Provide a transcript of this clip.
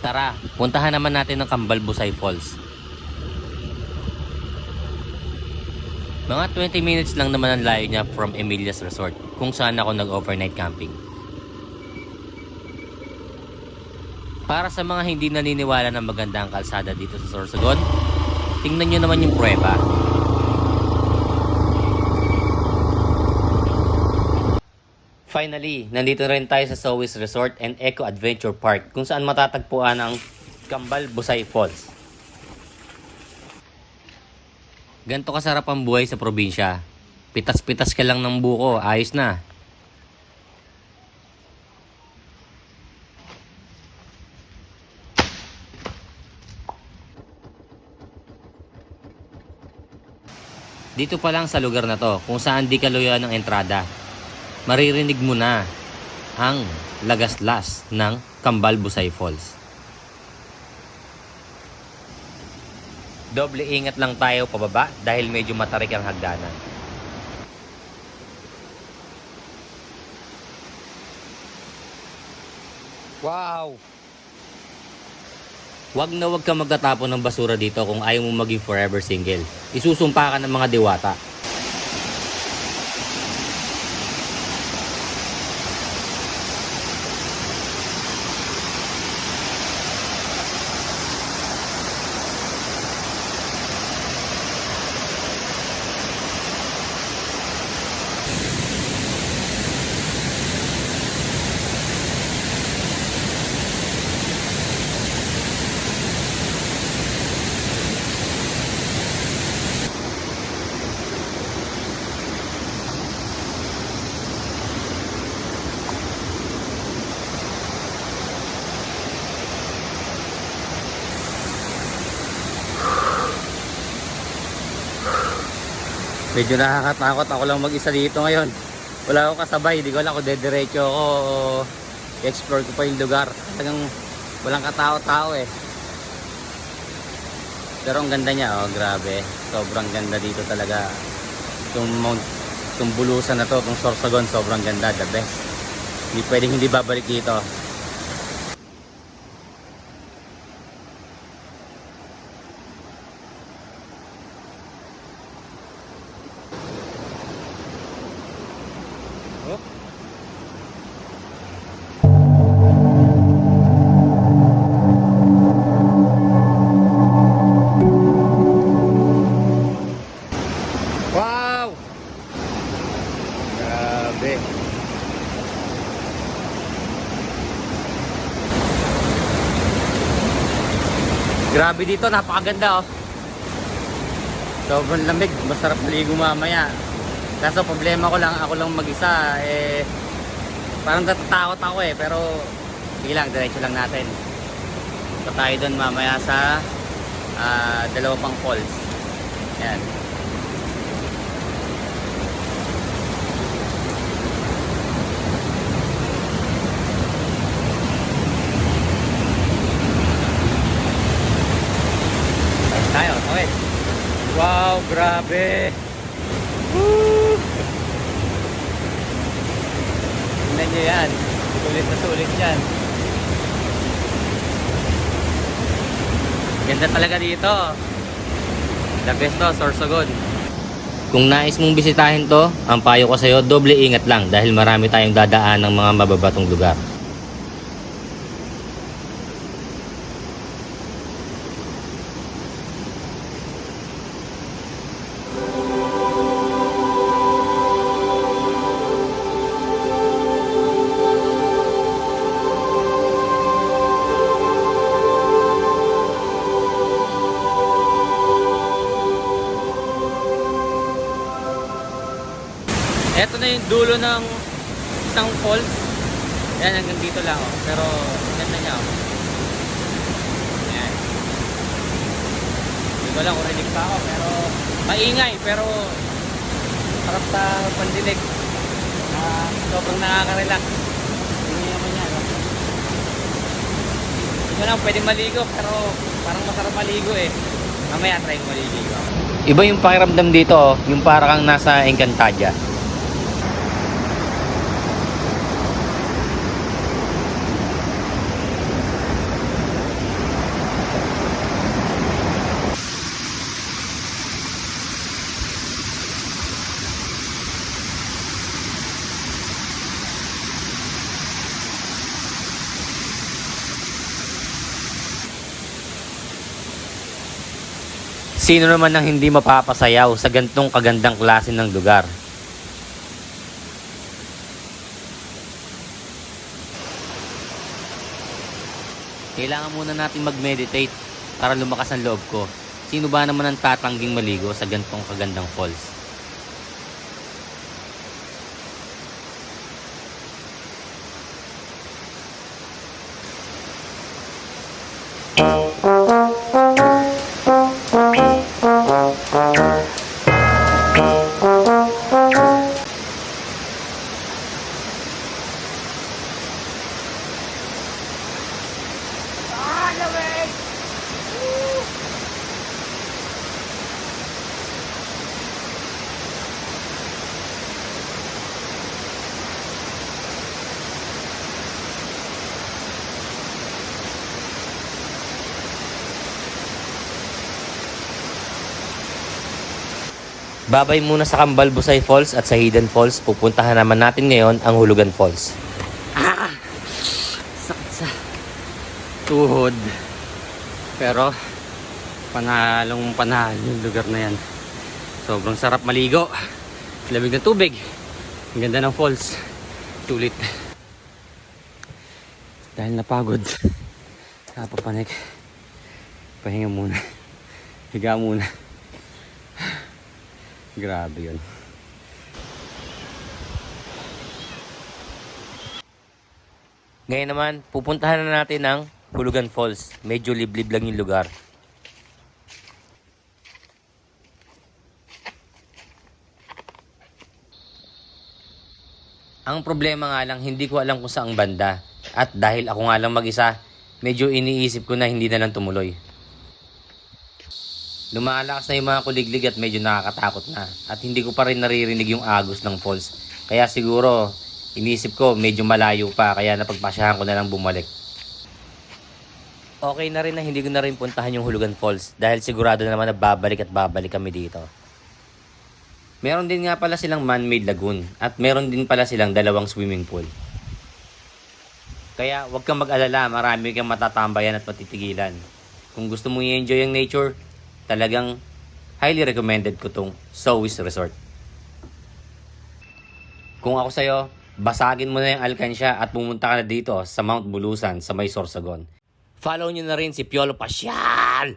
Tara, puntahan naman natin ang Kambal Busay Falls. Mga 20 minutes lang naman ang layo niya from Emilias Resort, kung saan ako nag-overnight camping. Para sa mga hindi naniniwala na maganda ang kalsada dito sa Sorsogon, tingnan nyo naman yung pruweba. Finally, nandito rin tayo sa Sowis Resort and Eco Adventure Park, kung saan matatagpuan ang Kambal Busay Falls. Ganto kasarap ang buhay sa probinsya. Pitas-pitas ka lang ng buko, ayos na. Dito pa lang sa lugar na to, kung saan di kaluyan ng entrada, maririnig mo na ang lagaslas ng Kambal Busay Falls. Doble ingat lang tayo pababa dahil medyo matarik ang hagdanan. Wow! Wag na wag ka magtatapon ng basura dito kung ayaw mo maging forever single. Isusumpa ka ng mga diwata. Medyo nakakatakot, ako lang mag-isa dito ngayon. Wala akong kasabay, di ko alam kung dediretso ako o i-explore ko pa yung lugar. Talagang walang katao-tao eh. Pero ang ganda niya, oh, grabe. Sobrang ganda dito talaga. Itong bulusan na to, itong Sorsogon, sobrang ganda, the best. Hindi pwedeng hindi babalik dito. Wow! Grabe. Grabe dito, napakaganda oh. Sobrang lamig, masarap maligo mamaya. Kaso problema ko lang, ako lang mag-isa eh, parang natatakot ako eh, pero sige lang, diretso lang natin. So tayo doon mamaya sa dalawa pang falls. Yan. Tayo, okay. Wow, grabe. Woo! Tingnan nyo yan. Sulit na sulit yan. Ganda talaga dito. The best to, Sorsogon. Kung nais mong bisitahin to, ang payo ko sa'yo, doble ingat lang dahil marami tayong dadaan ng mga mababatong lugar. Ito na yung dulo ng isang falls. Yan, hanggang dito lang oh. Pero ganda niya oh. Yan. Hindi ko lang kung rinig pa ako, pero maingay, pero sarap sa pandinig. Sobrang nakaka-relax. Hindi naman yan oh. Hindi ko lang pwedeng maligo, pero parang masarap maligo eh. Mamaya try ko maligo. Iba yung pakiramdam dito oh, yung parang kang nasa Encantadia. Sino naman ang hindi mapapasayaw sa gantong kagandang klase ng lugar? Kailangan muna natin mag-meditate para lumakas ang loob ko. Sino ba naman ang tatangging maligo sa gantong kagandang falls? Babay muna sa Cambalbusay Falls at sa Hidden Falls. Pupuntahan naman natin ngayon ang Hulugan Falls. Sakit sa tuhod. Pero panalo yung lugar na yan. Sobrang sarap maligo. Lamig ng tubig. Ang ganda ng falls. Sulit. Dahil napagod. Napapanik. Pahinga muna. Higa muna. Grabe yun. Ngayon naman, pupuntahan na natin ang Hulugan Falls. Medyo liblib lang yung lugar. Ang problema nga lang, hindi ko alam kung saang banda. At dahil ako nga lang mag-isa, medyo iniisip ko na hindi na lang tumuloy. Lumalakas na yung mga kuliglig at medyo nakakatakot na. At hindi ko pa rin naririnig yung agos ng falls. Kaya siguro, inisip ko medyo malayo pa. Kaya napagpasyahan ko na lang bumalik. Okay na rin na hindi ko na rin puntahan yung Hulugan Falls. Dahil sigurado na naman na babalik at babalik kami dito. Meron din nga pala silang man-made lagoon. At meron din pala silang dalawang swimming pool. Kaya huwag kang mag-alala. Marami kang matatambayan at matitigilan. Kung gusto mong i-enjoy ang nature, talagang highly recommended ko tong Sowis Resort. Kung ako sa'yo, basagin mo na yung alkansya at pumunta ka na dito sa Mount Bulusan sa may Sorsogon. Follow nyo na rin si Piolo Pasyal!